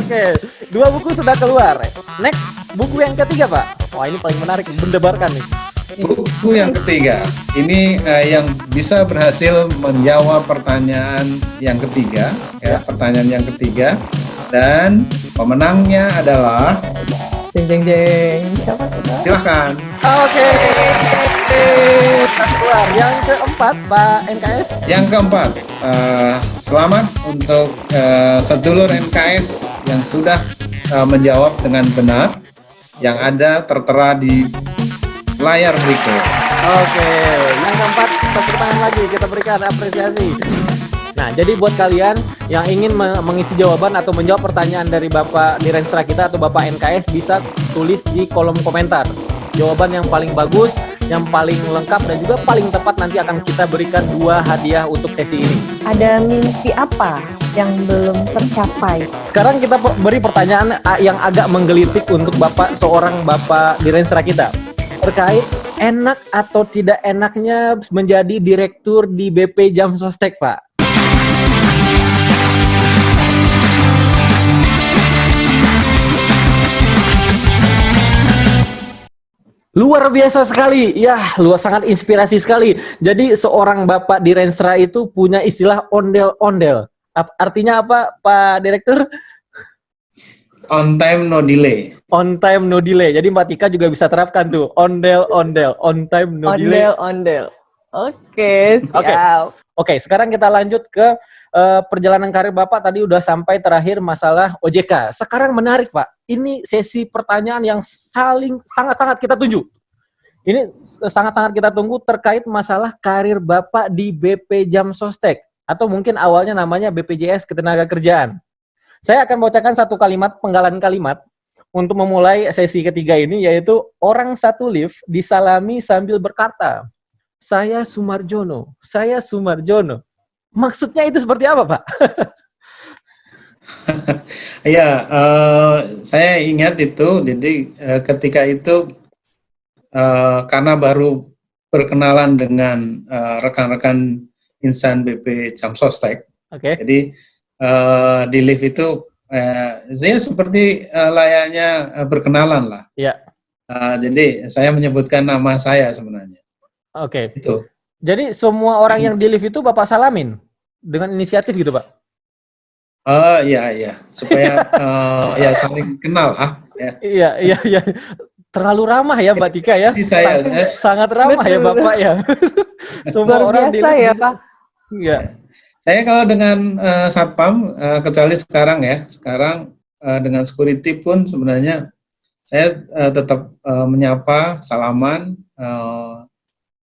Oke, 2 buku sudah keluar. Next, buku yang ketiga, Pak. Wah, ini paling menarik, mendebarkan nih. Buku yang ketiga, ini yang bisa berhasil menjawab pertanyaan yang ketiga, ya, pertanyaan yang ketiga, dan pemenangnya adalah, Jeng jeng jeng. Siapa tuh? silakan. Oke, keluar. Yang keempat, Pak NKS. Yang keempat, selamat untuk sedulur NKS yang sudah menjawab dengan benar, yang ada tertera di layar berikut. Oke, yang keempat, tepuk tangan lagi, kita berikan apresiasi. Nah, jadi buat kalian yang ingin mengisi jawaban atau menjawab pertanyaan dari Bapak Direnstra kita atau Bapak NKS, bisa tulis di kolom komentar. Jawaban yang paling bagus, yang paling lengkap, dan juga paling tepat nanti akan kita berikan 2 hadiah untuk sesi ini. Ada mimpi apa yang belum tercapai? Sekarang kita beri pertanyaan yang agak menggelitik untuk seorang Bapak Direnstra kita. Terkait enak atau tidak enaknya menjadi direktur di BP Jam Sostek, Pak. Luar biasa sekali, ya, sangat inspirasi sekali. Jadi seorang Bapak Direnstra itu punya istilah ondel-ondel. Artinya apa, Pak Direktur? On time no delay. On time no delay. Jadi Mbak Tika juga bisa terapkan tuh, ondel-ondel, on time no delay. Ondel-ondel. Oke, siap. Oke, sekarang kita lanjut ke perjalanan karir Bapak. Tadi udah sampai terakhir masalah OJK. Sekarang menarik, Pak. Ini sesi pertanyaan yang sangat-sangat kita tuju. Ini sangat-sangat kita tunggu terkait masalah karir Bapak di BP Jam Sostek. Atau mungkin awalnya namanya BPJS Ketenagakerjaan. Saya akan bacakan satu kalimat, penggalan kalimat, untuk memulai sesi ketiga ini, yaitu orang satu lift disalami sambil berkata, saya Sumarjono, saya Sumarjono. Maksudnya itu seperti apa, Pak? Ya, saya ingat itu. Jadi ketika itu karena baru berkenalan dengan rekan-rekan insan BP Jam Sostek, jadi di lift itu saya seperti layaknya berkenalan lah. Ya. Jadi saya menyebutkan nama saya sebenarnya. Oke. Itu. Jadi semua orang yang di lift itu Bapak salamin dengan inisiatif gitu, Pak? Iya, supaya ya saling kenal ya. Iya. Terlalu ramah ya Mbak Tika ya. Sangat ramah ya Bapak ya. Semua orang di lift. Ya, Pak. Iya. Saya kalau dengan satpam, kecuali sekarang ya, dengan security pun sebenarnya saya tetap menyapa, salaman,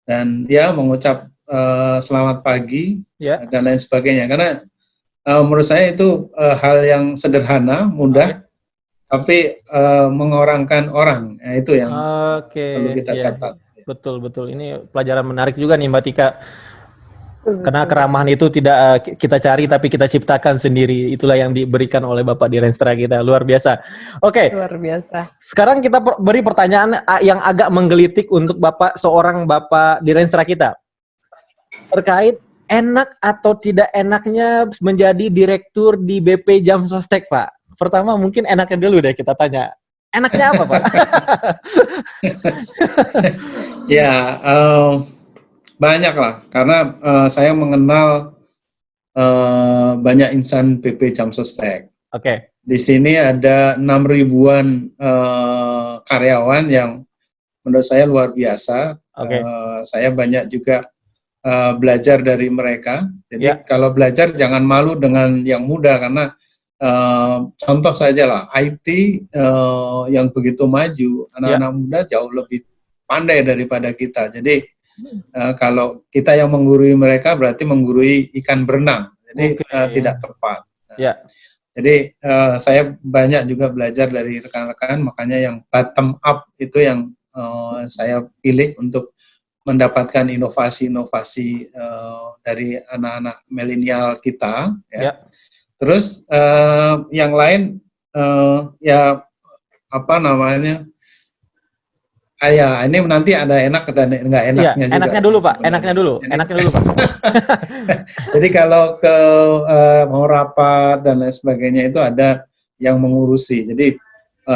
dan ya mengucap selamat pagi dan lain sebagainya. Karena menurut saya itu hal yang sederhana, mudah, tapi mengorangkan orang. Itu yang perlu kita catat. Betul. Ini pelajaran menarik juga nih Mbak Tika. Karena keramahan itu tidak kita cari tapi kita ciptakan sendiri. Itulah yang diberikan oleh Bapak Direnstra kita. Luar biasa. Oke. Luar biasa. Sekarang kita beri pertanyaan yang agak menggelitik untuk seorang Bapak Direnstra kita. Terkait enak atau tidak enaknya menjadi direktur di BP Jam Sostek, Pak. Pertama mungkin enaknya dulu deh kita tanya. Enaknya apa, Pak? Ya, banyak lah, karena saya mengenal banyak insan BP Jam Sostek. Oke. Di sini ada 6.000-an karyawan yang menurut saya luar biasa. Saya banyak juga belajar dari mereka. Jadi kalau belajar jangan malu dengan yang muda, karena contoh saja lah, IT yang begitu maju, anak-anak muda jauh lebih pandai daripada kita. Jadi kalau kita yang menggurui mereka berarti menggurui ikan berenang, jadi tidak tepat. Jadi saya banyak juga belajar dari rekan-rekan, makanya yang bottom up itu yang saya pilih untuk mendapatkan inovasi-inovasi dari anak-anak milenial kita. Terus yang lain ya apa namanya? Ini nanti ada enak dan nggak enaknya juga. Enaknya dulu Pak, enaknya dulu Pak. Jadi kalau mau rapat dan lain sebagainya itu ada yang mengurusi. Jadi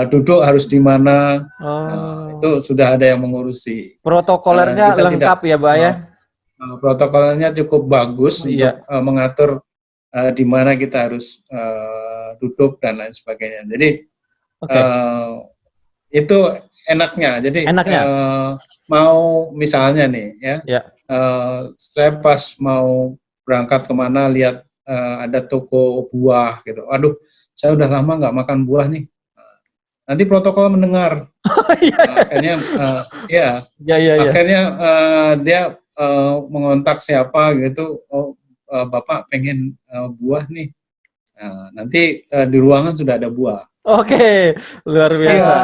duduk harus di mana, itu sudah ada yang mengurusi. Protokolernya Kita lengkap ya, Pak ya? Protokolnya cukup bagus untuk mengatur di mana kita harus duduk dan lain sebagainya. Jadi itu enaknya. Jadi mau misalnya nih ya, saya pas mau berangkat kemana lihat ada toko buah gitu. Aduh, saya udah lama nggak makan buah nih. Nanti protokol mendengar. Akhirnya akhirnya dia mengontak siapa gitu. Oh, Bapak pengen buah nih. Nanti di ruangan sudah ada buah. Oke, luar biasa.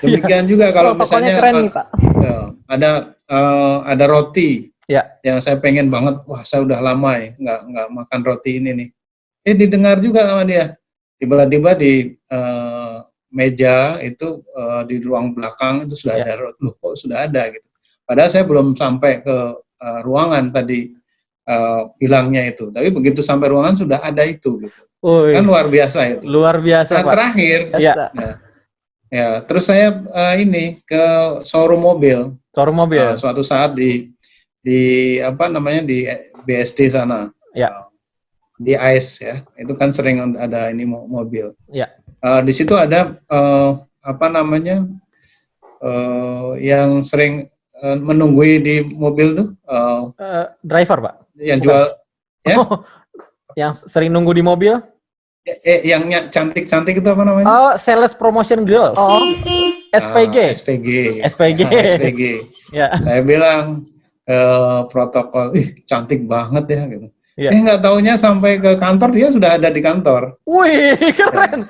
Demikian juga kalau misalnya keren nih, Pak. Ada roti yang saya pengen banget, wah saya udah lama ya nggak makan roti ini nih. Didengar juga sama dia. Tiba-tiba di meja itu di ruang belakang itu sudah ada roti. Loh, kok sudah ada gitu. Padahal saya belum sampai ke ruangan tadi bilangnya itu. Tapi begitu sampai ruangan sudah ada itu gitu. Kan luar biasa itu. Luar biasa, dan Pak. Terakhir, terus saya ini ke showroom mobil. Showroom mobil. Suatu saat di apa namanya di BSD sana. Di ICE ya. Itu kan sering ada ini mobil. Di situ ada apa namanya yang sering menunggui di mobil tuh. Driver, Pak. Yang jual yang sering nunggu di mobil? Yang cantik-cantik itu apa namanya? Oh, sales promotion girls. SPG. SPG. Saya bilang protokol, cantik banget ya gitu. Nggak taunya sampai ke kantor dia sudah ada di kantor. Wih, keren.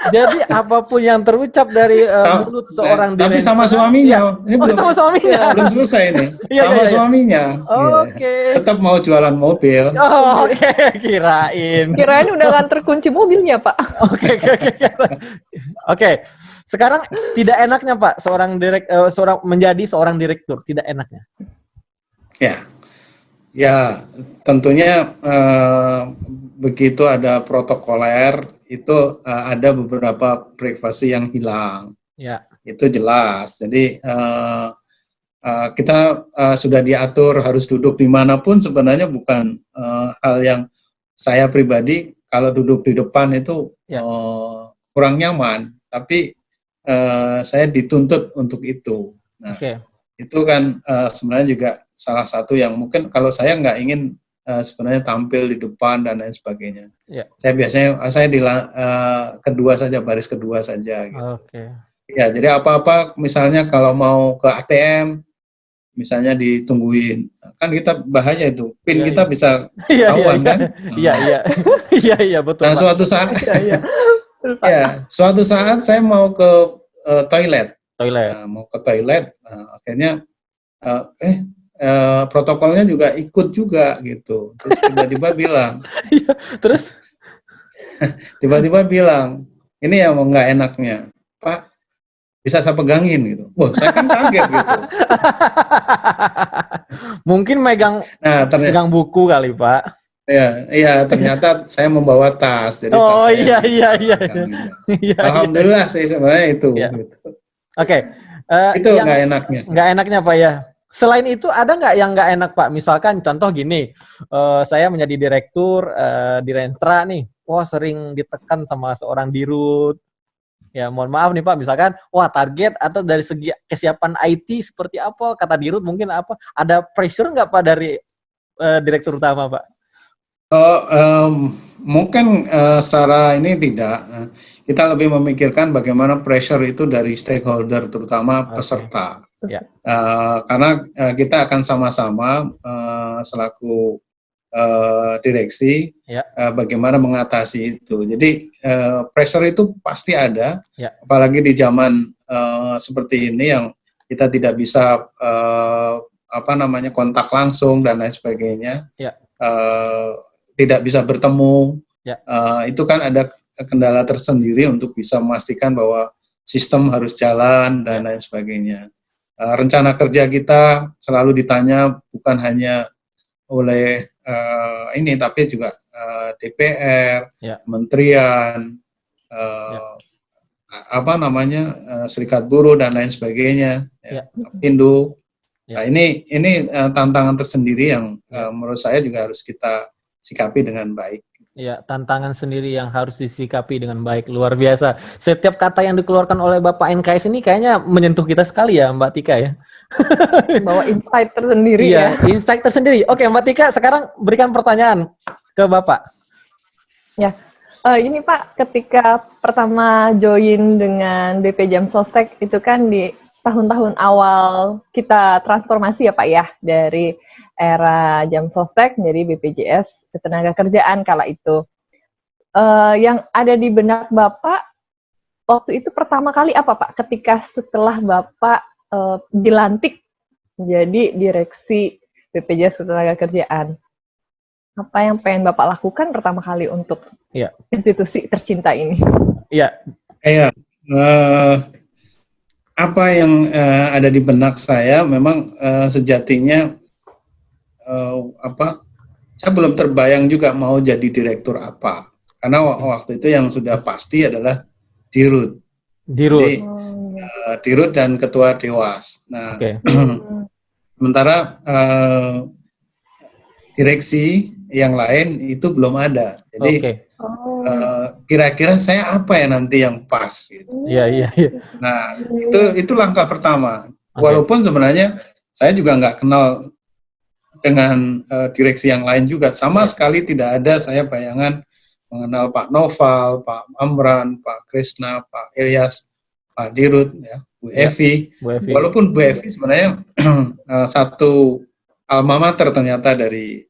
Jadi apapun yang terucap dari mulut seorang direktur. Tapi sama suaminya. Ini belum, sama suaminya. Belum selesai ini. Sama suaminya. Oke. Tetap mau jualan mobil. Oke. Kirain udah nggak terkunci mobilnya, Pak. Oke. Sekarang tidak enaknya, Pak, seorang menjadi seorang direktur, tidak enaknya. Ya, tentunya begitu ada protokoler itu ada beberapa privasi yang hilang. Itu jelas. Jadi kita sudah diatur harus duduk dimanapun sebenarnya bukan hal yang saya pribadi kalau duduk di depan itu kurang nyaman. Tapi saya dituntut untuk itu. Nah, itu kan sebenarnya juga salah satu yang mungkin kalau saya nggak ingin sebenarnya tampil di depan dan lain sebagainya. Saya biasanya di kedua saja, baris kedua saja. Gitu. Ya, jadi apa-apa misalnya kalau mau ke ATM, misalnya ditungguin, kan kita bahaya itu, PIN kita bisa ketahuan kan? Iya betul. Nah suatu saat, suatu saat saya mau ke toilet. Mau ke toilet, akhirnya protokolnya juga ikut juga gitu. Terus tiba-tiba bilang, tiba-tiba bilang, ini yang nggak enaknya, Pak, bisa saya pegangin gitu. Wah, saya kan kaget gitu. Mungkin megang buku kali, Pak. Iya, ternyata saya membawa tas. Jadi tas iya. Alhamdulillah sih sebenarnya itu. Gitu. Itu nggak enaknya. Nggak enaknya, Pak ya. Selain itu ada nggak yang nggak enak, Pak? Misalkan contoh gini, saya menjadi direktur di Renstra nih, sering ditekan sama seorang dirut. Ya mohon maaf nih Pak, misalkan target atau dari segi kesiapan IT seperti apa, kata dirut mungkin apa, ada pressure nggak Pak dari direktur utama Pak? Mungkin secara ini tidak. Kita lebih memikirkan bagaimana pressure itu dari stakeholder, terutama peserta. Karena kita akan sama-sama selaku direksi bagaimana mengatasi itu. Jadi pressure itu pasti ada, apalagi di zaman seperti ini yang kita tidak bisa kontak langsung dan lain sebagainya. Tidak bisa bertemu, itu kan ada kendala tersendiri untuk bisa memastikan bahwa sistem harus jalan dan lain sebagainya. Rencana kerja kita selalu ditanya bukan hanya oleh ini, tapi juga DPR, Ya. kementerian, apa namanya, serikat buruh dan lain sebagainya, Ya. Indo. Ya. Nah, ini tantangan tersendiri yang Ya. menurut saya juga harus kita sikapi dengan baik. Ya, tantangan sendiri yang harus disikapi dengan baik, luar biasa. Setiap kata yang dikeluarkan oleh Bapak NKS ini kayaknya menyentuh kita sekali ya, Mbak Tika ya. Bawa insight tersendiri Iya, ya. insight tersendiri. Oke, Mbak Tika, sekarang berikan pertanyaan ke Bapak. Ya, ini Pak, ketika pertama join dengan BP Jam Sostek itu kan di tahun-tahun awal kita transformasi ya Pak ya, dari era Jam Sostek menjadi BPJS Ketenagakerjaan kala itu. Yang ada di benak Bapak waktu itu pertama kali apa Pak? Ketika setelah Bapak dilantik menjadi direksi BPJS Ketenagakerjaan. Apa yang pengen Bapak lakukan pertama kali untuk institusi tercinta ini? Iya. Iya. Apa yang ada di benak saya memang sejatinya saya belum terbayang juga mau jadi direktur apa. Karena waktu itu yang sudah pasti adalah Dirut. Jadi, Dirut dan Ketua Dewas. Nah, sementara direksi yang lain itu belum ada. Jadi kira-kira saya apa ya nanti yang pas? Gitu. Iya. Nah, itu langkah pertama. Walaupun sebenarnya saya juga nggak kenal dengan direksi yang lain juga. Sama sekali tidak ada saya bayangan mengenal Pak Noval, Pak Amran, Pak Krisna, Pak Ilyas, Pak Dirut, ya, Bu Evi. Walaupun Bu Evi sebenarnya satu alma mater ternyata dari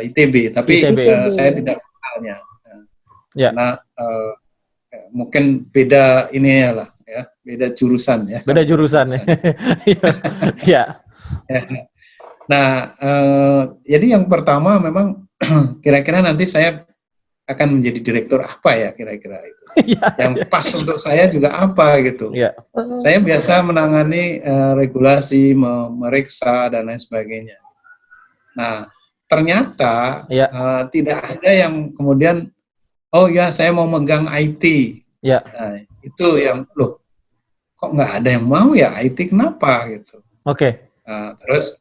ITB, tapi saya tidak kenalnya. Karena mungkin beda ininya lah, ya, beda jurusan ya. Beda jurusan ya. Nah, jadi yang pertama memang kira-kira nanti saya akan menjadi direktur apa ya kira-kira itu. Yang pas untuk saya juga apa gitu. Saya biasa menangani regulasi, memeriksa dan lain sebagainya. Nah, ternyata tidak ada yang kemudian, oh ya saya mau megang IT. Nah, itu yang loh, kok nggak ada yang mau ya IT, kenapa gitu. Nah, terus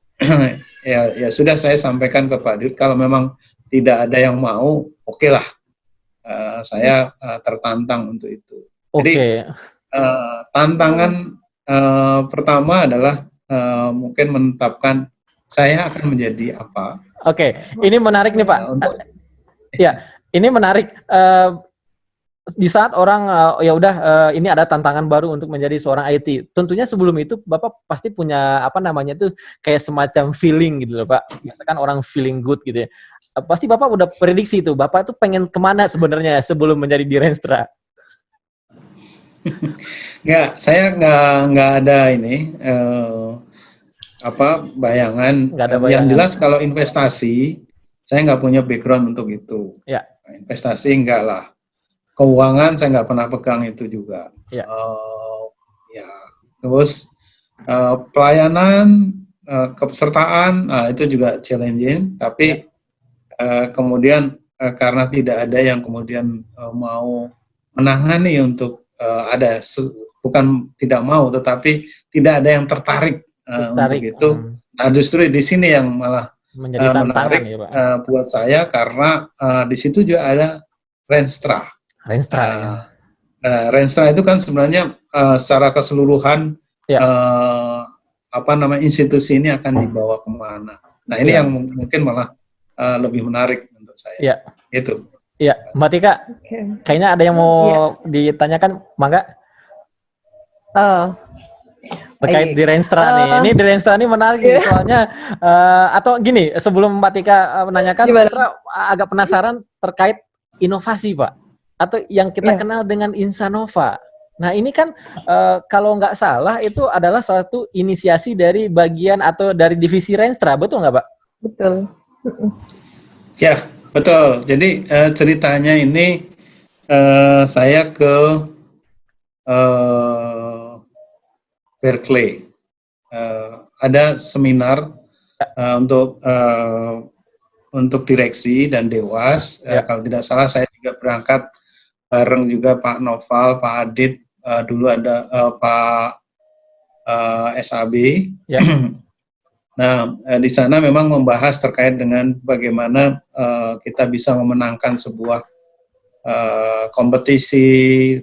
ya sudah saya sampaikan ke Pak Dirut, kalau memang tidak ada yang mau, oke lah. Saya tertantang untuk itu. Jadi tantangan pertama adalah mungkin menetapkan saya akan menjadi apa. Ini menarik nih Pak. Ini menarik. Di saat orang ini ada tantangan baru untuk menjadi seorang IT. Tentunya sebelum itu Bapak pasti punya kayak semacam feeling gitu loh Pak. Biasakan orang feeling good gitu ya. Pasti Bapak udah prediksi itu, Bapak tuh pengen kemana sebenarnya sebelum menjadi Direnstra? Nggak, saya nggak ada ini bayangan. Yang jelas kalau investasi, saya nggak punya background untuk itu. Investasi enggak lah. Keuangan saya nggak pernah pegang itu juga. Terus pelayanan, kepesertaan, itu juga challenging, tapi kemudian karena tidak ada yang kemudian mau menangani untuk bukan tidak mau, tetapi tidak ada yang tertarik untuk itu. Nah, justru di sini yang malah menjadi menarik ya, Pak. Buat saya karena di situ juga ada Renstra. Renstra itu kan sebenarnya secara keseluruhan institusi ini akan dibawa kemana. Nah, ini yang mungkin malah lebih menarik untuk saya. Itu. Iya, Mbak Tika, kayaknya ada yang mau ditanyakan, Mangga? Terkait di Renstra nih. Ini di Renstra ini menarik soalnya atau gini, sebelum Mbak Tika menanyakan, kita agak penasaran terkait inovasi, Pak. Atau yang kita kenal dengan Insanova. Nah, ini kan kalau nggak salah itu adalah suatu inisiasi dari bagian atau dari divisi Renstra, betul nggak, Pak? Betul. Ya, betul. Jadi ceritanya ini saya ke Berkeley. Ada seminar untuk untuk direksi dan dewas. Kalau tidak salah saya juga berangkat bareng juga Pak Noval, Pak Adit, dulu ada Pak SAB. Ya. Nah, di sana memang membahas terkait dengan bagaimana kita bisa memenangkan sebuah kompetisi,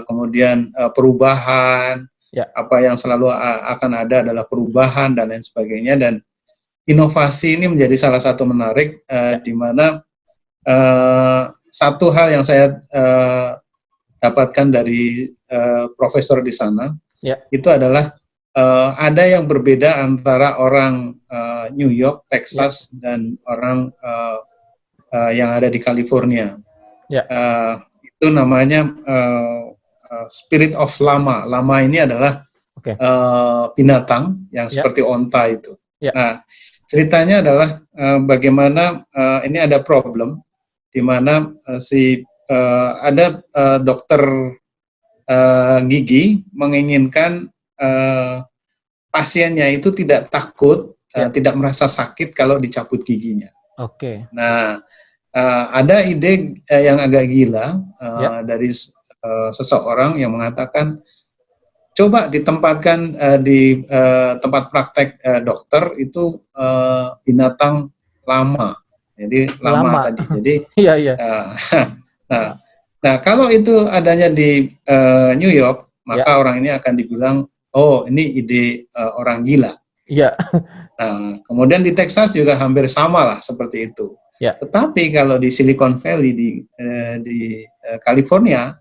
kemudian perubahan, apa yang selalu akan ada adalah perubahan dan lain sebagainya, dan inovasi ini menjadi salah satu menarik, di mana satu hal yang saya dapatkan dari profesor di sana, itu adalah ada yang berbeda antara orang New York, Texas, dan orang yang ada di California. Itu namanya spirit of lama. Lama ini adalah binatang yang seperti onta itu. Nah, ceritanya adalah bagaimana ini ada problem di mana ada dokter gigi menginginkan pasiennya itu tidak takut, tidak merasa sakit kalau dicabut giginya. Nah, ada ide yang agak gila dari seseorang yang mengatakan, coba ditempatkan di tempat praktek dokter itu binatang lama. Jadi lama tadi. Jadi nah, kalau itu adanya di New York, maka orang ini akan dibilang, oh ini ide orang gila. Nah, kemudian di Texas juga hampir sama lah seperti itu. Tetapi kalau di Silicon Valley di California,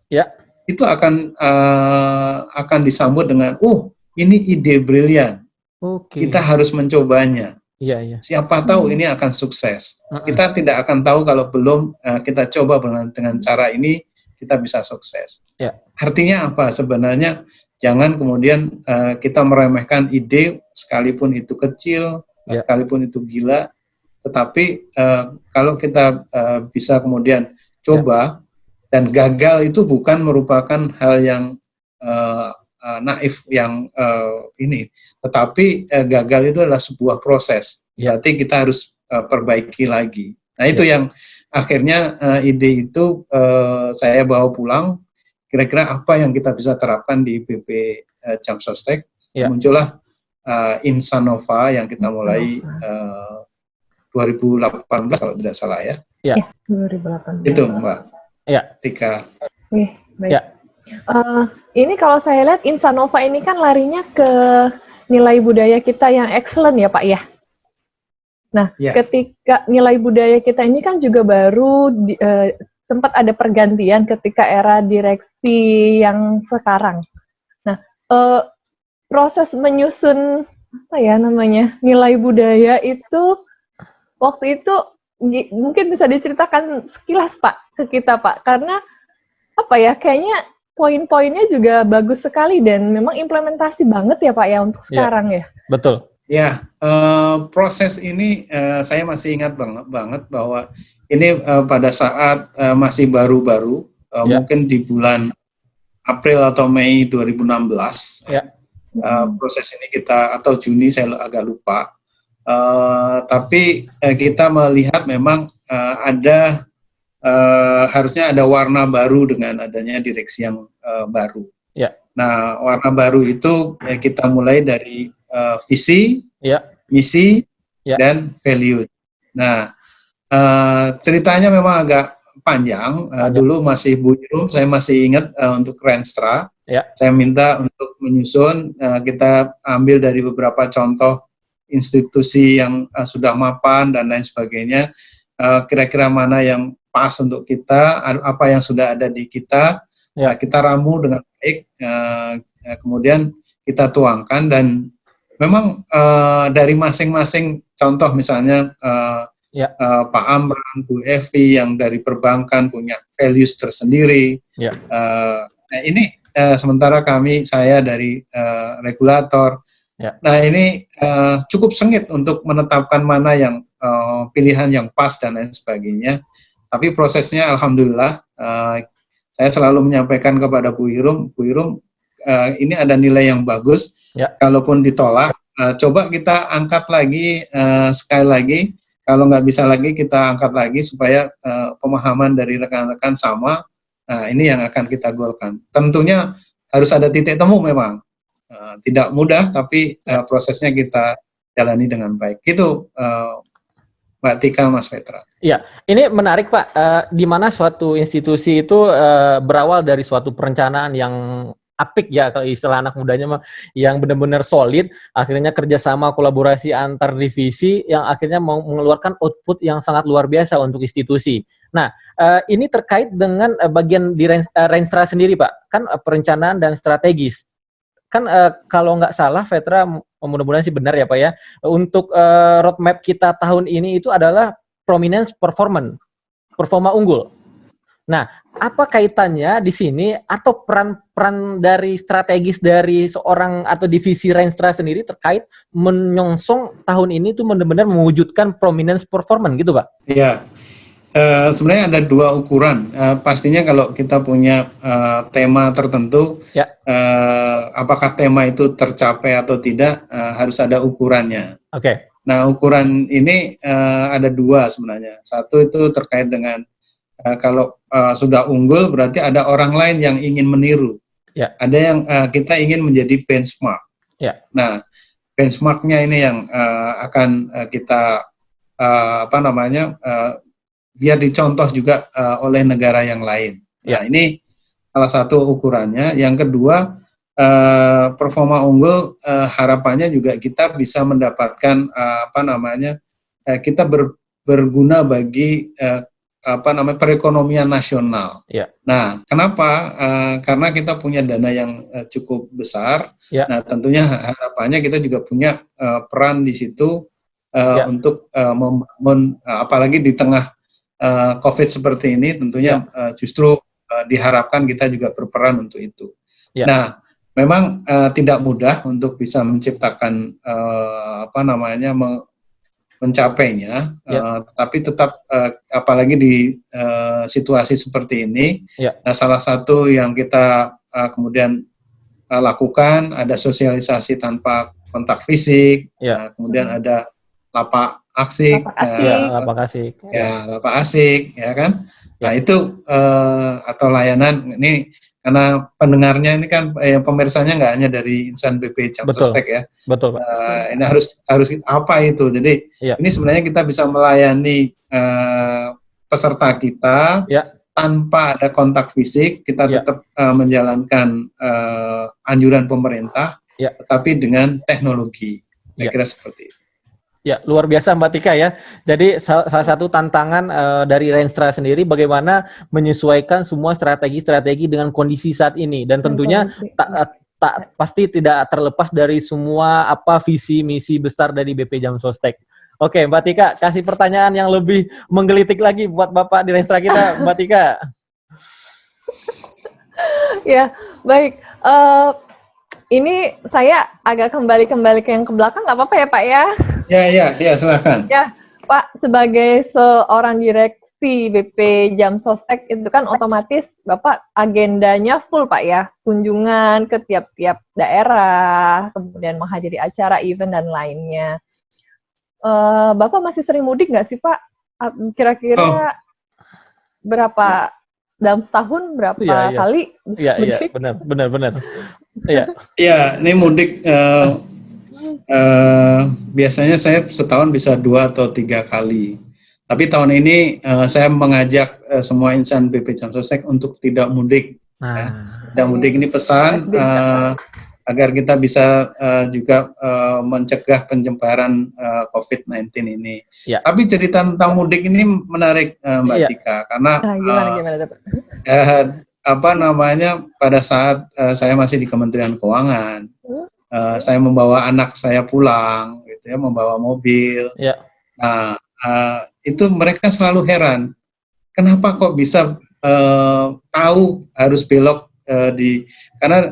itu akan disambut dengan, oh ini ide brilian, kita harus mencobanya. Siapa tahu ini akan sukses. Kita tidak akan tahu kalau belum kita coba dengan cara ini kita bisa sukses. Artinya apa? Sebenarnya jangan kemudian kita meremehkan ide sekalipun itu kecil, sekalipun itu gila. Tetapi kalau kita bisa kemudian coba dan gagal, itu bukan merupakan hal yang naif yang ini, tetapi gagal itu adalah sebuah proses. Berarti kita harus perbaiki lagi. Nah, itu yang akhirnya ide itu saya bawa pulang. Kira-kira apa yang kita bisa terapkan di BP Jamsostek? Muncullah Insanova yang kita mulai 2018 kalau tidak salah ya. 2018. Itu Mbak. Tika. Baik. Ini kalau saya lihat Insanova ini kan larinya ke nilai budaya kita yang excellent ya Pak ya. Nah, ketika nilai budaya kita ini kan juga baru sempat ada pergantian ketika era direksi yang sekarang. Nah, proses menyusun nilai budaya itu waktu itu mungkin bisa diceritakan sekilas Pak ke kita Pak, karena kayaknya poin-poinnya juga bagus sekali dan memang implementasi banget ya Pak ya untuk sekarang ya. Betul. Ya, proses ini saya masih ingat banget bahwa ini pada saat masih baru-baru, mungkin di bulan April atau Mei 2016. Proses ini atau Juni saya agak lupa. Tapi kita melihat memang harusnya ada warna baru dengan adanya direksi yang baru. Nah, warna baru itu kita mulai dari visi, misi, dan value. Nah, ceritanya memang agak panjang. Dulu masih Bu Irum, saya masih ingat untuk Renstra. Saya minta untuk menyusun, kita ambil dari beberapa contoh institusi yang sudah mapan dan lain sebagainya. Kira-kira mana yang pas untuk kita, apa yang sudah ada di kita, kita ramu dengan baik, kemudian kita tuangkan, dan memang dari masing-masing contoh, misalnya Pak Amran, Bu Evi yang dari perbankan punya values tersendiri. Nah, ini sementara saya dari regulator. Nah, ini cukup sengit untuk menetapkan mana yang pilihan yang pas dan lain sebagainya. Tapi prosesnya alhamdulillah saya selalu menyampaikan kepada Bu Irum, ini ada nilai yang bagus. Kalaupun ditolak, coba kita angkat lagi sekali lagi. kalau nggak bisa lagi kita angkat lagi supaya pemahaman dari rekan-rekan sama. Nah, ini yang akan kita golkan. Tentunya harus ada titik temu memang. Tidak mudah, tapi prosesnya kita jalani dengan baik. Itu Mbak Tika, Mas Petra. Iya, ini menarik Pak, di mana suatu institusi itu berawal dari suatu perencanaan yang apik ya, kalau istilah anak mudanya mah, yang benar-benar solid, akhirnya kerjasama kolaborasi antar divisi yang akhirnya mau mengeluarkan output yang sangat luar biasa untuk institusi. Nah, ini terkait dengan bagian di Renstra sendiri Pak, kan perencanaan dan strategis. Kan kalau nggak salah, Petra, mudah-mudahan sih benar ya Pak ya, untuk roadmap kita tahun ini itu adalah prominence performa unggul. Nah, apa kaitannya di sini atau peran dari strategis dari seorang atau divisi Renstra sendiri terkait menyongsong tahun ini tuh benar-benar mewujudkan prominence performance gitu Pak? Iya, sebenarnya ada dua ukuran. Pastinya kalau kita punya tema tertentu, apakah tema itu tercapai atau tidak, harus ada ukurannya. Oke. Nah, ukuran ini ada dua sebenarnya. Satu itu terkait dengan kalau sudah unggul berarti ada orang lain yang ingin meniru. Ya. Ada yang kita ingin menjadi benchmark. Ya. Nah, benchmarknya ini yang akan kita biar dicontoh juga oleh negara yang lain. Nah, ini salah satu ukurannya. Yang kedua, performa unggul harapannya juga kita bisa mendapatkan kita berguna bagi perekonomian nasional. Ya. Nah, kenapa? Karena kita punya dana yang cukup besar. Ya. Nah, tentunya harapannya kita juga punya peran di situ untuk membangun, apalagi di tengah COVID seperti ini, tentunya justru diharapkan kita juga berperan untuk itu. Ya. Nah, memang tidak mudah untuk bisa menciptakan mencapainya, tapi tetap apalagi di situasi seperti ini, nah, salah satu yang kita kemudian lakukan ada sosialisasi tanpa kontak fisik, kemudian ada lapak asik, lapak asik, ya kan? Nah, itu atau layanan ini. Karena pendengarnya ini kan pemirsanya nggak hanya dari insan BP Jam Sostek ya. Betul. Ini harus apa itu? Jadi ini sebenarnya kita bisa melayani peserta kita tanpa ada kontak fisik. Kita tetap menjalankan anjuran pemerintah, tetapi dengan teknologi. Saya kira seperti itu. Ya, luar biasa Mbak Tika ya. Jadi salah satu tantangan dari Renstra sendiri bagaimana menyesuaikan semua strategi-strategi dengan kondisi saat ini, dan tentunya pasti tidak terlepas dari semua visi misi besar dari BP Jam Sostek. Oke, Mbak Tika, kasih pertanyaan yang lebih menggelitik lagi buat Bapak di Renstra kita, Mbak Tika. Ya, baik. Ini saya agak kembali ke yang ke belakang, nggak apa-apa ya Pak ya? Ya, silakan. Ya, Pak, sebagai seorang direksi BP Jam Sostek itu kan otomatis Bapak agendanya full Pak ya, kunjungan ke tiap-tiap daerah, kemudian menghadiri acara, event dan lainnya. Bapak masih sering mudik nggak sih Pak? Kira-kira berapa dalam setahun berapa kali? Iya, benar. Iya, ini mudik. Biasanya saya setahun bisa 2 atau 3 kali. Tapi tahun ini saya mengajak semua insan BP Jam Sostek untuk tidak mudik. Tidak mudik ini pesan agar kita bisa juga mencegah penyebaran COVID-19 ini. Ya. Tapi cerita tentang mudik ini menarik Mbak Tika, karena gimana? Pada saat saya masih di Kementerian Keuangan. Saya membawa anak saya pulang, gitu ya, membawa mobil. Ya. Nah, itu mereka selalu heran, kenapa kok bisa tahu harus belok karena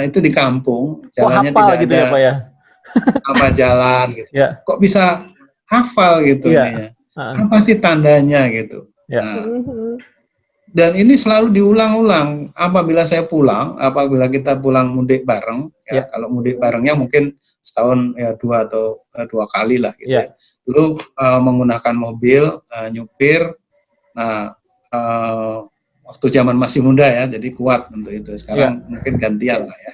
itu di kampung, jalannya tidak gitu ada ya, Pak ya? Apa jalan, gitu. Ya. Kok bisa hafal gitu ya. Apa sih tandanya gitu? Ya. Nah, dan ini selalu diulang-ulang apabila kita pulang mudik bareng, ya. Kalau mudik barengnya mungkin setahun ya 2 atau 2 kali lah gitu ya. dulu menggunakan mobil, nyupir. Nah, waktu zaman masih muda ya, jadi kuat untuk itu. Sekarang mungkin gantian lah ya.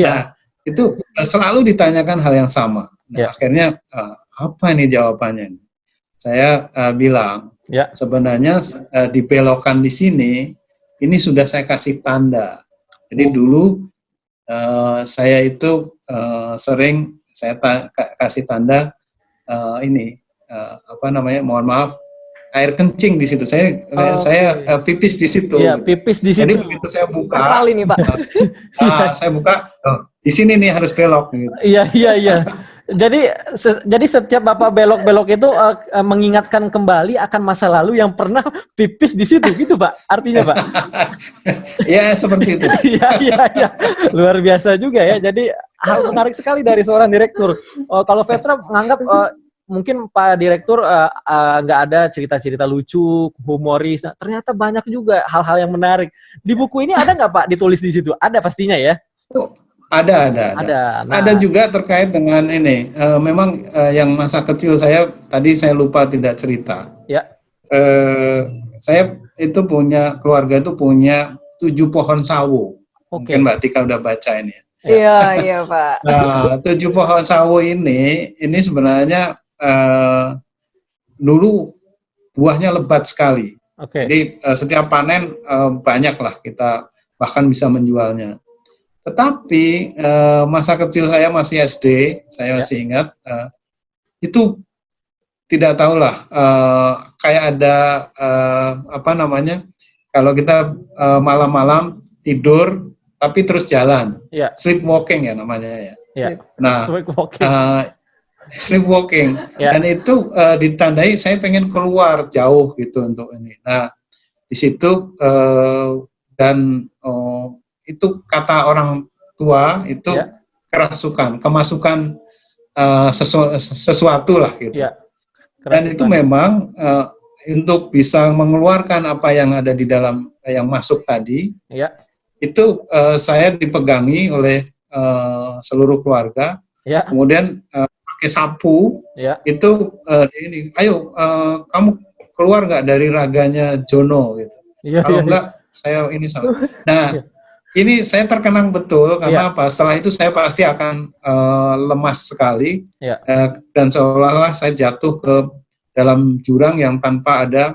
Nah, itu selalu ditanyakan hal yang sama. Nah, akhirnya apa ini jawabannya? Saya bilang, sebenarnya dibelokkan di sini, ini sudah saya kasih tanda. Jadi dulu saya itu sering saya kasih tanda ini apa namanya? Mohon maaf, air kencing di situ. Saya pipis di situ. Iya, pipis di situ. Jadi begitu saya buka, ini, Pak. saya buka, di sini nih harus belok. Gitu. Iya. Jadi setiap Bapak belok-belok itu mengingatkan kembali akan masa lalu yang pernah pipis di situ, gitu Pak? Artinya Pak? Ya seperti itu. Iya. Luar biasa juga ya. Jadi hal menarik sekali dari seorang direktur. Kalau Vetra menganggap mungkin Pak Direktur nggak ada cerita-cerita lucu, humoris. Nah, ternyata banyak juga hal-hal yang menarik. Di buku ini ada nggak Pak ditulis di situ? Ada pastinya ya? Ada. Nah. Ada juga terkait dengan ini. Memang yang masa kecil saya tadi saya lupa tidak cerita. Ya. Saya itu keluarga itu punya 7 pohon sawo. Mungkin Mbak Tika udah baca ini. Iya Pak. Nah, 7 pohon sawo ini sebenarnya dulu buahnya lebat sekali. Jadi setiap panen banyak lah kita bahkan bisa menjualnya. Tetapi masa kecil saya masih SD, saya masih ingat itu tidak tahulah kayak ada apa namanya kalau kita malam-malam tidur tapi terus jalan, sleepwalking ya namanya ya. Nah, sleepwalking dan itu ditandai saya pengen keluar jauh gitu untuk ini. Nah di situ dan itu kata orang tua itu kemasukan sesuatu lah gitu. Dan itu memang untuk bisa mengeluarkan apa yang ada di dalam yang masuk tadi, itu saya dipegangi oleh seluruh keluarga. Kemudian pakai sapu itu ini, ayo kamu keluar nggak dari raganya Jono gitu. Kalau enggak saya ini salah. Nah ini saya terkenang betul karena apa? Setelah itu saya pasti akan lemas sekali dan seolah-olah saya jatuh ke dalam jurang yang tanpa ada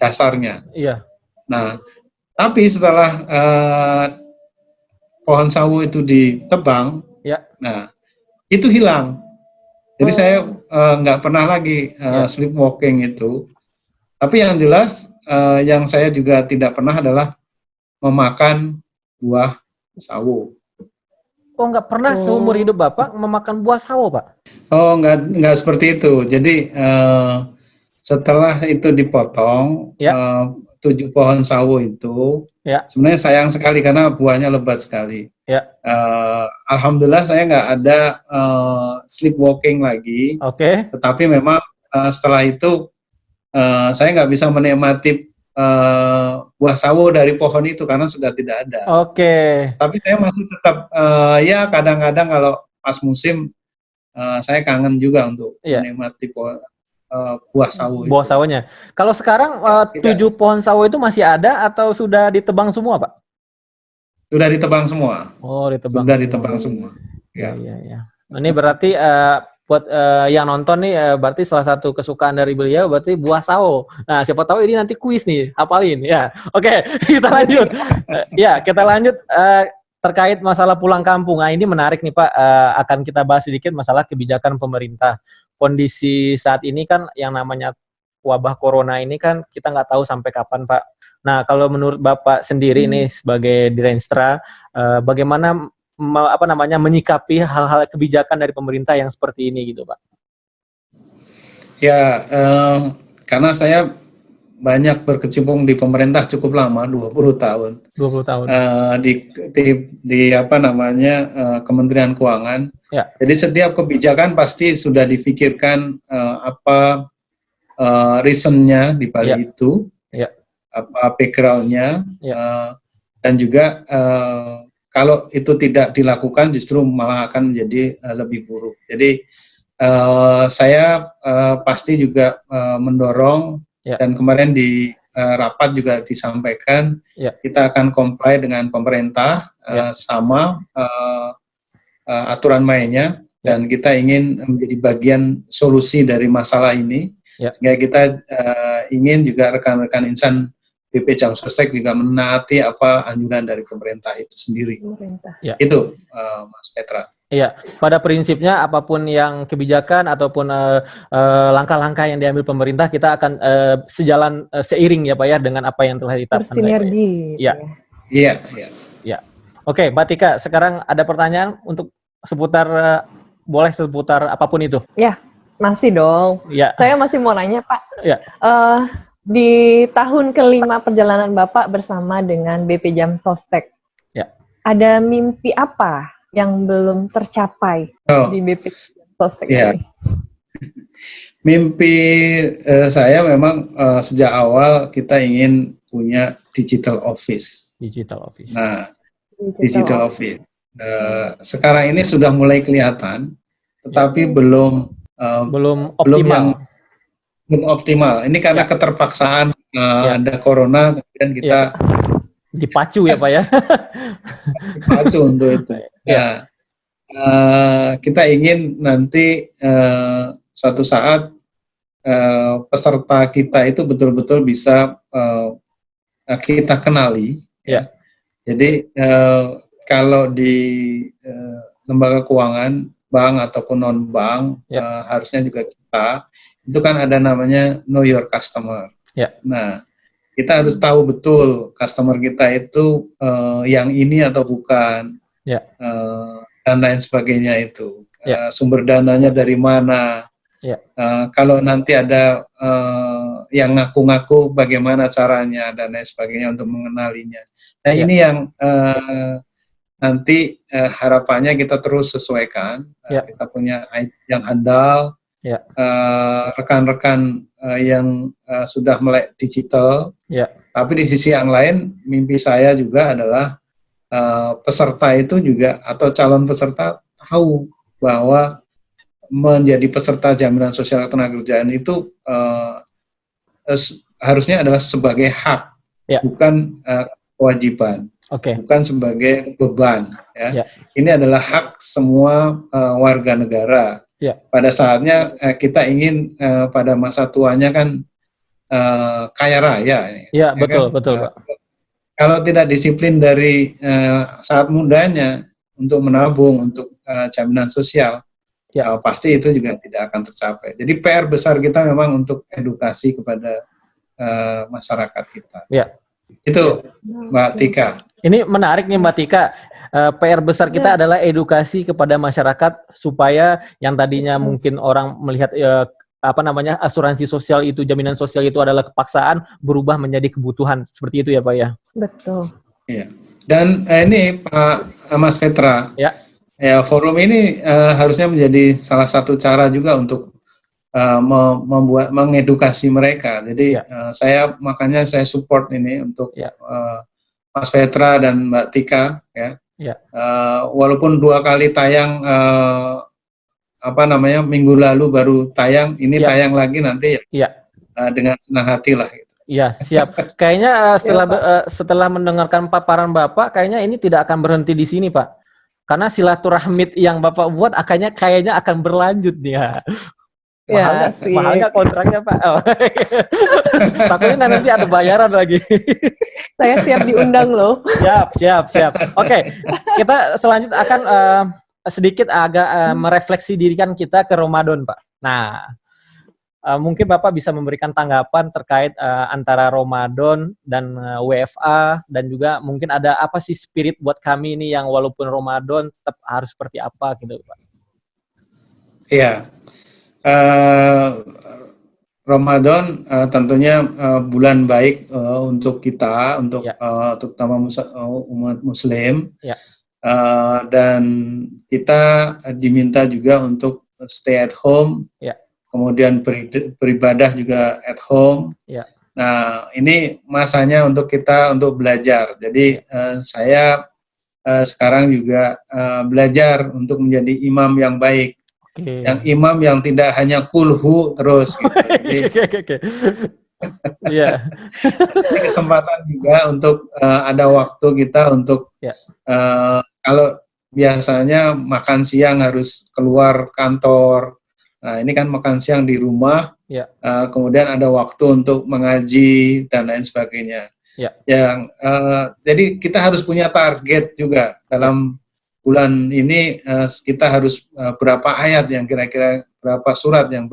dasarnya. Nah tapi setelah pohon sawo itu ditebang, nah itu hilang. Jadi saya nggak pernah lagi sleepwalking itu. Tapi yang jelas yang saya juga tidak pernah adalah memakan buah sawo. Oh, nggak pernah seumur hidup Bapak memakan buah sawo, Pak? Oh, nggak seperti itu. Jadi setelah itu dipotong, 7 pohon sawo itu sebenarnya sayang sekali karena buahnya lebat sekali. Alhamdulillah saya nggak ada sleepwalking lagi. Tetapi memang setelah itu saya nggak bisa menikmati buah sawo dari pohon itu karena sudah tidak ada. Tapi saya masih tetap ya kadang-kadang kalau pas musim saya kangen juga untuk menikmati buah sawo. Buah sawonya. Kalau sekarang 7 pohon sawo itu masih ada atau sudah ditebang semua, Pak? Sudah ditebang semua. Oh, ditebang. Sudah ditebang semua. Ya. Ini berarti buat yang nonton nih, berarti salah satu kesukaan dari beliau berarti buah sawo. Nah, siapa tahu ini nanti kuis nih, hafalin ya. Oke, kita lanjut. Kita lanjut terkait masalah pulang kampung. Nah, ini menarik nih Pak, akan kita bahas sedikit masalah kebijakan pemerintah. Kondisi saat ini kan yang namanya wabah corona ini kan kita nggak tahu sampai kapan Pak. Nah, kalau menurut Bapak sendiri nih sebagai Direnstra, bagaimana menyikapi hal-hal kebijakan dari pemerintah yang seperti ini gitu Pak? Ya, karena saya banyak berkecimpung di pemerintah cukup lama, 20 tahun. 20 tahun. Di apa namanya Kementerian Keuangan. Jadi setiap kebijakan pasti sudah difikirkan apa reasonnya di balik itu, apa backgroundnya, dan juga kalau itu tidak dilakukan justru malah akan menjadi lebih buruk. Jadi saya pasti juga mendorong dan kemarin di rapat juga disampaikan kita akan comply dengan pemerintah sama aturan mainnya dan kita ingin menjadi bagian solusi dari masalah ini sehingga kita ingin juga rekan-rekan insan BP Jam Sostek juga menaati apa anjuran dari pemerintah itu sendiri. Itu Mas Petra. Iya, pada prinsipnya apapun yang kebijakan ataupun langkah-langkah yang diambil pemerintah kita akan sejalan seiring ya Pak ya dengan apa yang telah ditetapkan. Bersinergi. Iya. Oke, Mbak Tika, sekarang ada pertanyaan untuk seputar boleh seputar apapun itu. Ya, masih dong. Ya. Saya masih mau nanya Pak. Ya. Di tahun kelima perjalanan Bapak bersama dengan BP Jam Sostek, ada mimpi apa yang belum tercapai di BP Jam Sostek ini? Mimpi saya memang sejak awal kita ingin punya digital office. Nah, digital office. Sekarang ini sudah mulai kelihatan, tetapi belum optimal. Belum optimal. Ini karena keterpaksaan ada corona, kemudian kita dipacu ya Pak ya. Dipacu untuk itu. Kita ingin nanti suatu saat peserta kita itu betul-betul bisa kita kenali. Jadi kalau di lembaga keuangan, bank ataupun non bank, harusnya juga kita itu kan ada namanya know your customer. Nah, kita harus tahu betul customer kita itu yang ini atau bukan, dan lain sebagainya itu. Sumber dananya dari mana. Kalau nanti ada yang ngaku-ngaku bagaimana caranya dan lain sebagainya untuk mengenalinya. Nah, ini yang nanti harapannya kita terus sesuaikan. Kita punya IT yang handal. Rekan-rekan yang sudah melek digital, tapi di sisi yang lain mimpi saya juga adalah peserta itu juga atau calon peserta tahu bahwa menjadi peserta jaminan sosial ketenagakerjaan itu harusnya adalah sebagai hak, bukan kewajiban, bukan sebagai beban. Ini adalah hak semua warga negara. Pada saatnya kita ingin pada masa tuanya kan kaya raya. Betul Pak. Kalau tidak disiplin dari saat mudanya untuk menabung untuk jaminan sosial, pasti itu juga tidak akan tercapai. Jadi PR besar kita memang untuk edukasi kepada masyarakat kita. Itu Mbak Tika. Ini menarik nih Mbak Tika. PR besar kita adalah edukasi kepada masyarakat supaya yang tadinya mungkin orang melihat asuransi sosial itu, jaminan sosial itu adalah kepaksaan, berubah menjadi kebutuhan. Seperti itu ya Pak ya? Betul. Iya. Dan ini Pak Mas Petra, forum ini harusnya menjadi salah satu cara juga untuk mengedukasi mereka. Jadi makanya saya support ini untuk Mas Petra dan Mbak Tika, walaupun 2 kali tayang minggu lalu baru tayang, ini tayang lagi nanti dengan senang hati lah. Gitu. Iya, siap. Kayaknya setelah mendengarkan paparan Bapak, kayaknya ini tidak akan berhenti di sini Pak. Karena silaturahmi yang Bapak buat kayaknya akan berlanjut nih. Mahalnya kontraknya Pak. Takutnya nanti ada bayaran lagi. Saya siap diundang loh. Siap. Oke, kita selanjutnya akan sedikit agak merefleksi diri kan kita ke Ramadan Pak. Nah, mungkin Bapak bisa memberikan tanggapan terkait antara Ramadan dan WFA, dan juga mungkin ada apa sih spirit buat kami ini yang walaupun Ramadan tetap harus seperti apa gitu Pak. Iya. Ramadan tentunya bulan baik untuk kita, untuk terutama umat Muslim, dan kita diminta juga untuk stay at home, kemudian beribadah juga at home. Nah, ini masanya untuk kita untuk belajar. Jadi saya sekarang juga belajar untuk menjadi imam yang baik. Yang imam yang tidak hanya kulhu terus gitu. Jadi, Iya. ini kesempatan juga untuk ada waktu kita untuk kalau biasanya makan siang harus keluar kantor. Nah, ini kan makan siang di rumah. Kemudian ada waktu untuk mengaji dan lain sebagainya. Jadi kita harus punya target juga dalam bulan ini. Kita harus berapa ayat yang kira-kira, berapa surat yang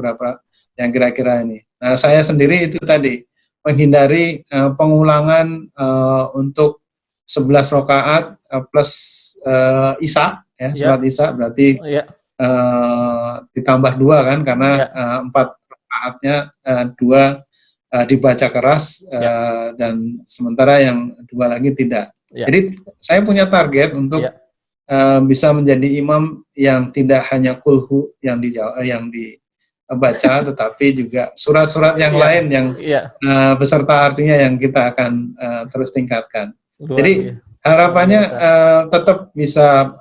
kira-kira ini. Nah, saya sendiri itu tadi menghindari pengulangan untuk 11 rakaat plus Isya, ya, sholat Isya berarti ditambah 2 kan, karena 4 rakaatnya 2 dibaca keras dan sementara yang 2 lagi tidak. Jadi saya punya target untuk bisa menjadi imam yang tidak hanya kulhu yang dibaca, tetapi juga surat-surat yang lain yang beserta artinya yang kita akan terus tingkatkan. Jadi harapannya tetap bisa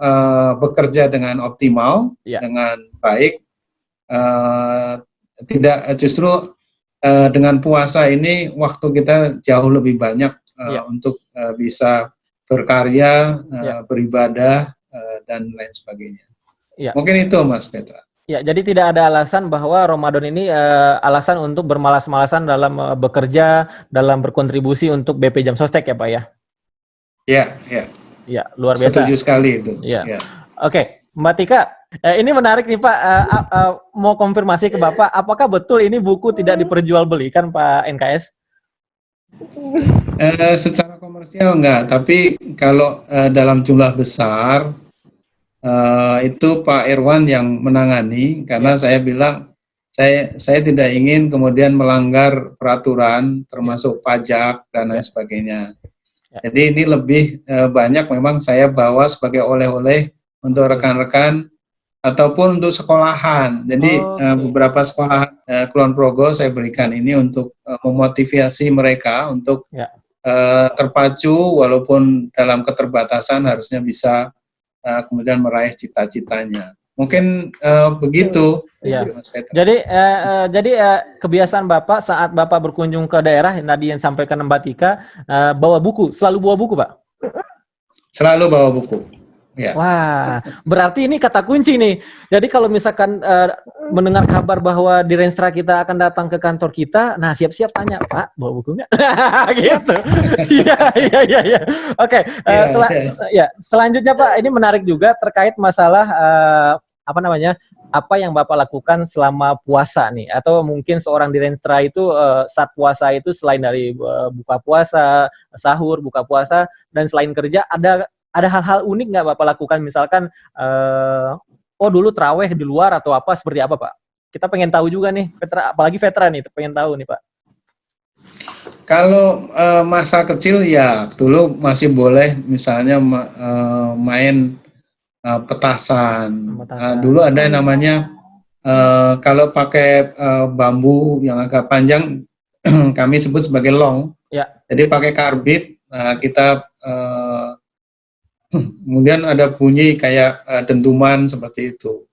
bekerja dengan optimal, dengan baik, tidak justru dengan puasa ini waktu kita jauh lebih banyak untuk bisa berkarya, beribadah, dan lain sebagainya. Mungkin itu Mas Petra. Ya, jadi tidak ada alasan bahwa Ramadan ini alasan untuk bermalas-malasan dalam bekerja, dalam berkontribusi untuk BP Jam Sostek ya Pak ya? Ya, luar biasa. Setuju sekali itu. Oke, Mbak Tika, ini menarik nih Pak, mau konfirmasi ke Bapak, apakah betul ini buku tidak diperjualbelikan Pak NKS? Secara komersial enggak, tapi kalau dalam jumlah besar itu Pak Irwan yang menangani, karena saya bilang saya tidak ingin kemudian melanggar peraturan termasuk pajak dan lain sebagainya. Jadi ini lebih banyak memang saya bawa sebagai oleh-oleh untuk rekan-rekan ataupun untuk sekolahan. Jadi beberapa sekolah Kulon Progo saya berikan ini untuk memotivasi mereka untuk terpacu walaupun dalam keterbatasan harusnya bisa kemudian meraih cita-citanya. Mungkin begitu. Mas Petra. Jadi kebiasaan Bapak saat Bapak berkunjung ke daerah tadi yang sampaikan Mbak Tika, bawa buku, selalu bawa buku Pak? Selalu bawa buku. Wah, berarti ini kata kunci nih. Jadi kalau misalkan mendengar kabar bahwa di Renstra kita akan datang ke kantor kita, nah siap-siap tanya, Pak, bawa buku nggak? Gitu. Iya. Oke, selanjutnya Pak, ini menarik juga terkait masalah apa yang Bapak lakukan selama puasa nih, atau mungkin seorang di Renstra itu saat puasa itu selain dari buka puasa, sahur, buka puasa, dan selain kerja ada hal-hal unik nggak Bapak lakukan, misalkan dulu terawih di luar atau apa, seperti apa Pak? Kita pengen tahu juga nih, apalagi veteran nih, pengen tahu nih Pak. Kalau masa kecil ya dulu masih boleh misalnya main petasan. Dulu ada yang namanya kalau pakai bambu yang agak panjang kami sebut sebagai long. Jadi pakai karbit, kita kemudian ada bunyi kayak dentuman seperti itu.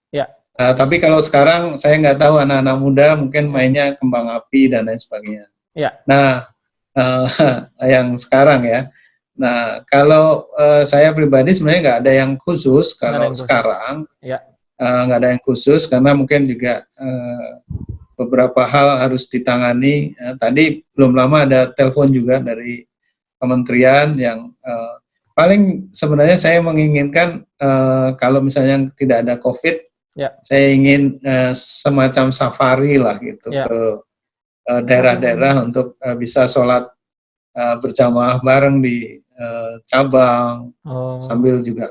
Tapi kalau sekarang saya nggak tahu, anak-anak muda mungkin mainnya kembang api dan lain sebagainya. Nah, yang sekarang ya. Nah, kalau saya pribadi sebenarnya nggak ada yang khusus kalau sekarang. Nggak ada yang khusus karena mungkin juga beberapa hal harus ditangani. Tadi belum lama ada telepon juga dari kementerian yang paling sebenarnya saya menginginkan kalau misalnya tidak ada COVID, saya ingin semacam safari lah gitu ke daerah-daerah untuk bisa sholat berjamaah bareng di cabang, sambil juga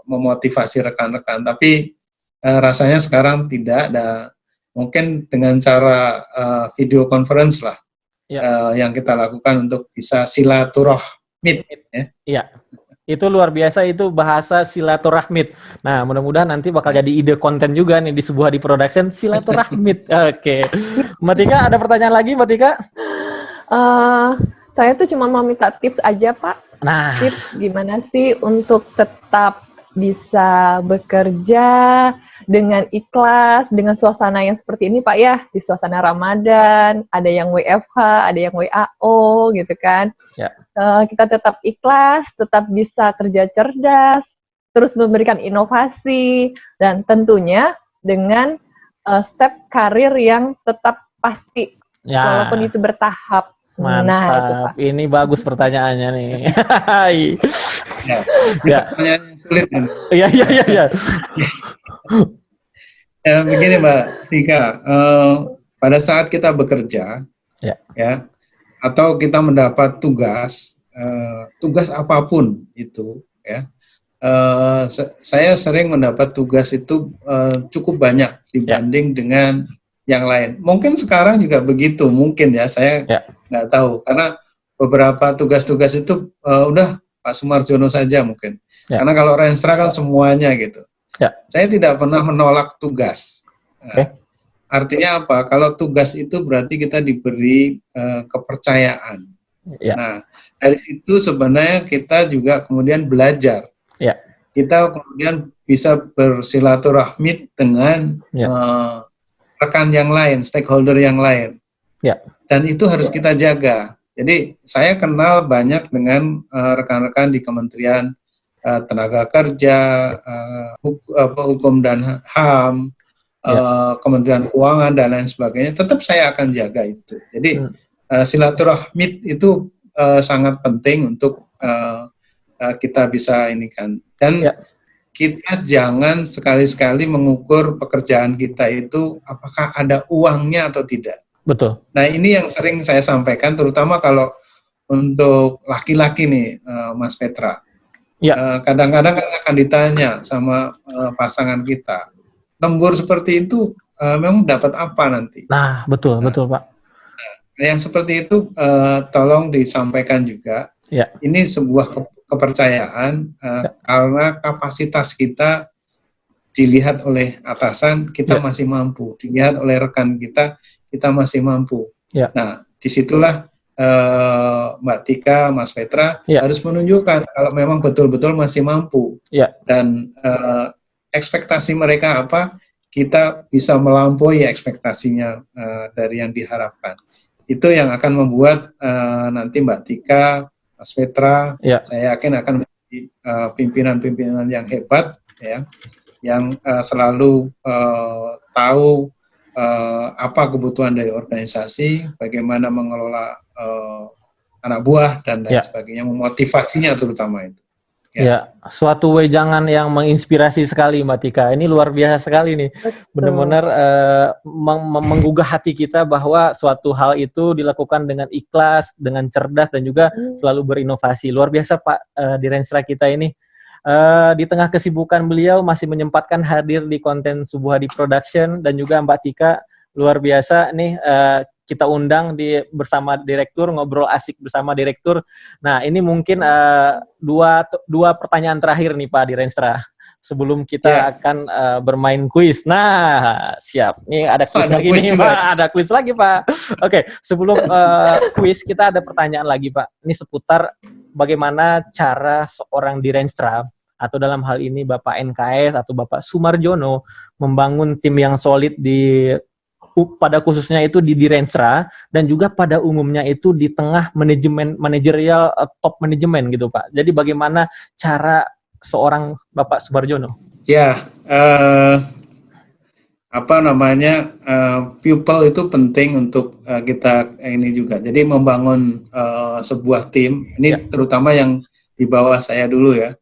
memotivasi rekan-rekan. Tapi rasanya sekarang tidak ada, mungkin dengan cara video conference lah yang kita lakukan untuk bisa silaturahmi. Itu luar biasa, itu bahasa silaturahmi. Nah, mudah-mudahan nanti bakal jadi ide konten juga nih di sebuah di production silaturahmi. Oke. Mbak Tika, ada pertanyaan lagi Mbak Tika? Saya tuh cuma mau minta tips aja Pak. Tips gimana sih untuk tetap bisa bekerja dengan ikhlas, dengan suasana yang seperti ini Pak ya, di suasana Ramadan, ada yang WFH, ada yang WAO gitu kan. Ya. Kita tetap ikhlas, tetap bisa kerja cerdas, terus memberikan inovasi, dan tentunya dengan step karir yang tetap pasti, Ya. walaupun itu bertahap. Mantap. Nah, itu Pak. Ini bagus pertanyaannya nih. Ya. Pertanyaan yang sulit. Iya. Ya, begini Mbak Tika, pada saat kita bekerja, ya, atau kita mendapat tugas, tugas apapun itu, ya, saya sering mendapat tugas itu cukup banyak dibanding dengan yang lain. Mungkin sekarang juga begitu, mungkin ya, saya nggak tahu, karena beberapa tugas-tugas itu udah Pak Sumarjono saja mungkin, karena kalau Renstra kan semuanya gitu. Saya tidak pernah menolak tugas. Artinya apa? Kalau tugas itu berarti kita diberi kepercayaan. Nah, dari situ sebenarnya kita juga kemudian belajar. Kita kemudian bisa bersilaturahmi dengan rekan yang lain, stakeholder yang lain. Dan itu harus kita jaga. Jadi saya kenal banyak dengan rekan-rekan di Kementerian Tenaga Kerja, Hukum dan HAM, Kementerian Keuangan dan lain sebagainya, tetap saya akan jaga itu. Jadi silaturahmi itu sangat penting untuk kita bisa ini kan. Dan kita jangan sekali-sekali mengukur pekerjaan kita itu apakah ada uangnya atau tidak. Betul. Nah ini yang sering saya sampaikan, terutama kalau untuk laki-laki nih, Mas Petra. Kadang-kadang akan ditanya sama pasangan kita, lembur seperti itu memang dapat apa nanti? Nah, betul Pak. Nah, yang seperti itu tolong disampaikan juga. Ini sebuah kepercayaan karena kapasitas kita dilihat oleh atasan, kita masih mampu. Dilihat oleh rekan kita masih mampu. Nah, disitulah Mbak Tika, Mas Petra harus menunjukkan kalau memang betul-betul masih mampu. Dan ekspektasi mereka apa, kita bisa melampaui ekspektasinya dari yang diharapkan. Itu yang akan membuat nanti Mbak Tika, Mas Petra, saya yakin akan menjadi pimpinan-pimpinan yang hebat, ya, yang selalu tahu apa kebutuhan dari organisasi, bagaimana mengelola anak buah dan lain sebagainya, memotivasinya terutama itu. Suatu wejangan yang menginspirasi sekali Mbak Tika. Ini luar biasa sekali nih. Benar-benar menggugah hati kita bahwa suatu hal itu dilakukan dengan ikhlas, dengan cerdas dan juga selalu berinovasi. Luar biasa Pak di Renstra kita ini. Di tengah kesibukan beliau masih menyempatkan hadir di konten Subuh Hadi Production, dan juga Mbak Tika luar biasa nih, kita undang bersama direktur, ngobrol asik bersama direktur. Nah ini mungkin dua pertanyaan terakhir nih Pak di Renstra sebelum kita akan bermain kuis. Nah siap, nih ada kuis lagi nih Pak, ada kuis lagi Pak. Oke, sebelum kuis kita ada pertanyaan lagi Pak. Ini seputar bagaimana cara seorang di Renstra, atau dalam hal ini Bapak NKS atau Bapak Sumarjono, membangun tim yang solid pada khususnya itu di Renstra, dan juga pada umumnya itu di tengah manajerial top manajemen gitu Pak. Jadi bagaimana cara seorang Bapak Sumarjono? People itu penting untuk kita ini juga. Jadi membangun sebuah tim, ini terutama yang di bawah saya dulu ya.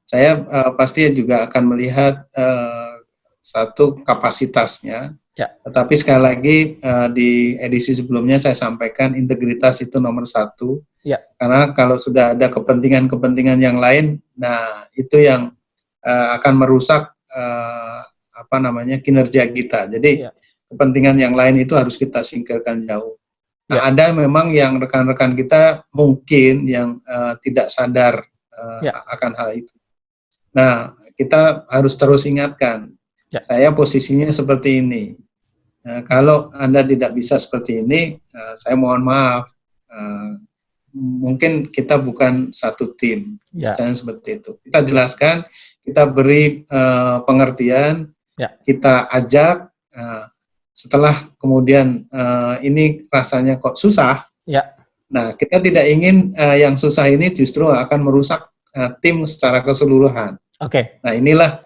Saya pasti juga akan melihat satu kapasitasnya. Tetapi sekali lagi di edisi sebelumnya saya sampaikan integritas itu nomor satu. Karena kalau sudah ada kepentingan-kepentingan yang lain, nah itu yang akan merusak kinerja kita. Jadi kepentingan yang lain itu harus kita singkirkan jauh. Nah, ada memang yang rekan-rekan kita mungkin yang tidak sadar akan hal itu. Nah, kita harus terus ingatkan. Saya posisinya seperti ini. Nah, kalau Anda tidak bisa seperti ini, saya mohon maaf. Mungkin kita bukan satu tim. Misalnya seperti itu. Kita jelaskan, kita beri pengertian, kita ajak. Setelah kemudian ini rasanya kok susah, nah kita tidak ingin yang susah ini justru akan merusak tim secara keseluruhan. Nah inilah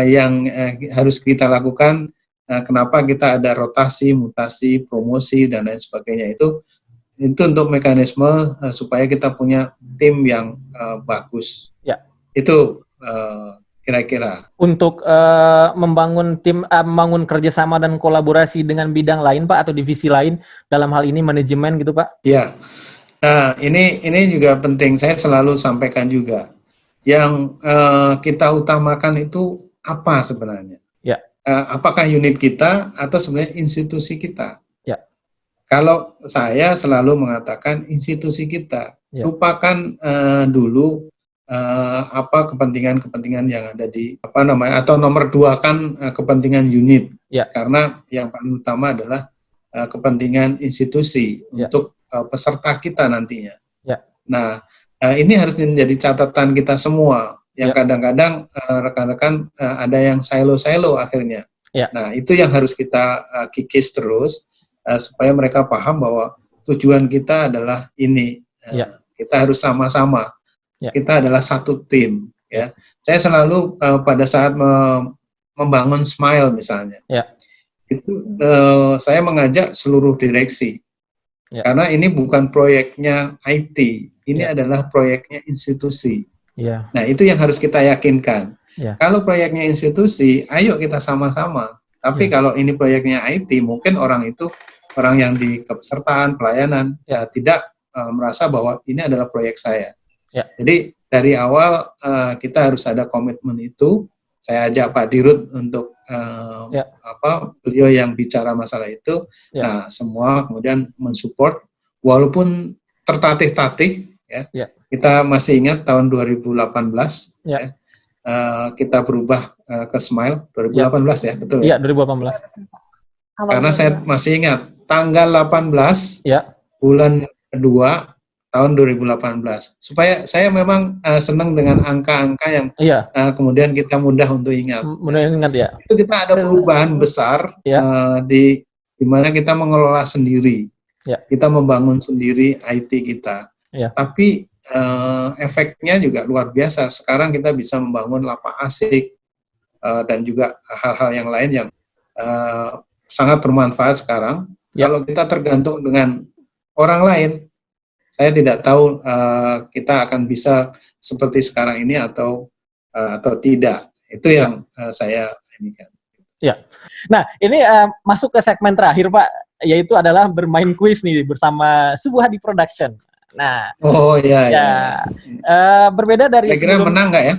yang harus kita lakukan. Kenapa kita ada rotasi, mutasi, promosi dan lain sebagainya itu untuk mekanisme supaya kita punya tim yang bagus. Itu kira-kira. Untuk membangun tim, membangun kerjasama dan kolaborasi dengan bidang lain, Pak, atau divisi lain dalam hal ini manajemen gitu, Pak? Iya. Nah, ini juga penting. Saya selalu sampaikan juga. Yang kita utamakan itu apa sebenarnya? Apakah unit kita atau sebenarnya institusi kita? Kalau saya selalu mengatakan institusi kita. Lupakan dulu apa kepentingan-kepentingan yang ada di atau nomor dua kan kepentingan unit, karena yang paling utama adalah kepentingan institusi untuk peserta kita nantinya. Nah, ini harus menjadi catatan kita semua. Yang kadang-kadang rekan-rekan ada yang silo-silo akhirnya. Nah, itu yang harus kita kikis terus supaya mereka paham bahwa tujuan kita adalah ini. Kita harus sama-sama. Kita adalah satu tim. Saya selalu pada saat membangun Smile misalnya, itu saya mengajak seluruh direksi. Karena ini bukan proyeknya IT, ini adalah proyeknya institusi. Nah, itu yang harus kita yakinkan. Kalau proyeknya institusi, ayo kita sama-sama. Tapi kalau ini proyeknya IT, mungkin orang yang di kepesertaan, pelayanan, tidak merasa bahwa ini adalah proyek saya. Jadi dari awal kita harus ada komitmen itu. Saya ajak Pak Dirut untuk beliau yang bicara masalah itu. Nah, semua kemudian mensupport, walaupun tertatih-tatih. Kita masih ingat tahun 2018, kita berubah ke Smile 2018 betul? Iya, 2018. Karena saya masih ingat tanggal 18 bulan kedua tahun 2018. Supaya saya memang senang dengan angka-angka yang kemudian kita mudah untuk ingat. Itu kita ada perubahan besar di mana kita mengelola sendiri. Kita membangun sendiri IT kita. Tapi efeknya juga luar biasa. Sekarang kita bisa membangun lapak asik dan juga hal-hal yang lain yang sangat bermanfaat sekarang. Kalau kita tergantung dengan orang lain, saya tidak tahu kita akan bisa seperti sekarang ini atau tidak. Itu yang saya inginkan. Nah, ini masuk ke segmen terakhir, Pak, yaitu adalah bermain kuis nih bersama Subuhadi Production. Nah, berbeda dari kira-kira menang nggak ya?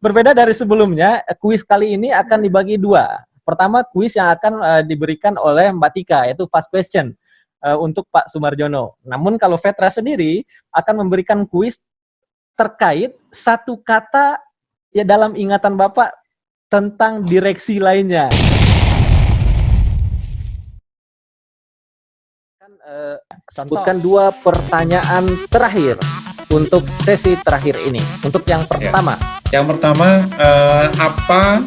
Berbeda dari sebelumnya, kuis kali ini akan dibagi dua. Pertama, kuis yang akan diberikan oleh Mbak Tika, yaitu fast question untuk Pak Sumarjono. Namun kalau Vetra sendiri akan memberikan kuis terkait satu kata dalam ingatan Bapak tentang direksi lainnya. Sebutkan dua pertanyaan terakhir untuk sesi terakhir ini. Untuk yang pertama. Yang pertama, apa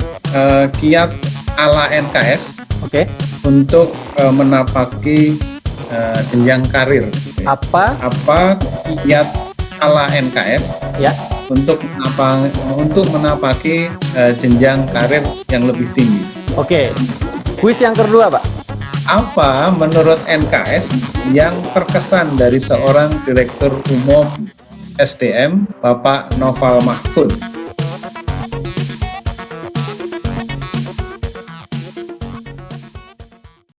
kiat ala NKS untuk menapaki jenjang karir? Apa kiat ala NKS untuk menapaki jenjang karir yang lebih tinggi? Kuis yang kedua, Pak. Apa menurut NKS yang terkesan dari seorang Direktur Umum SDM, Bapak Noval Mahfud?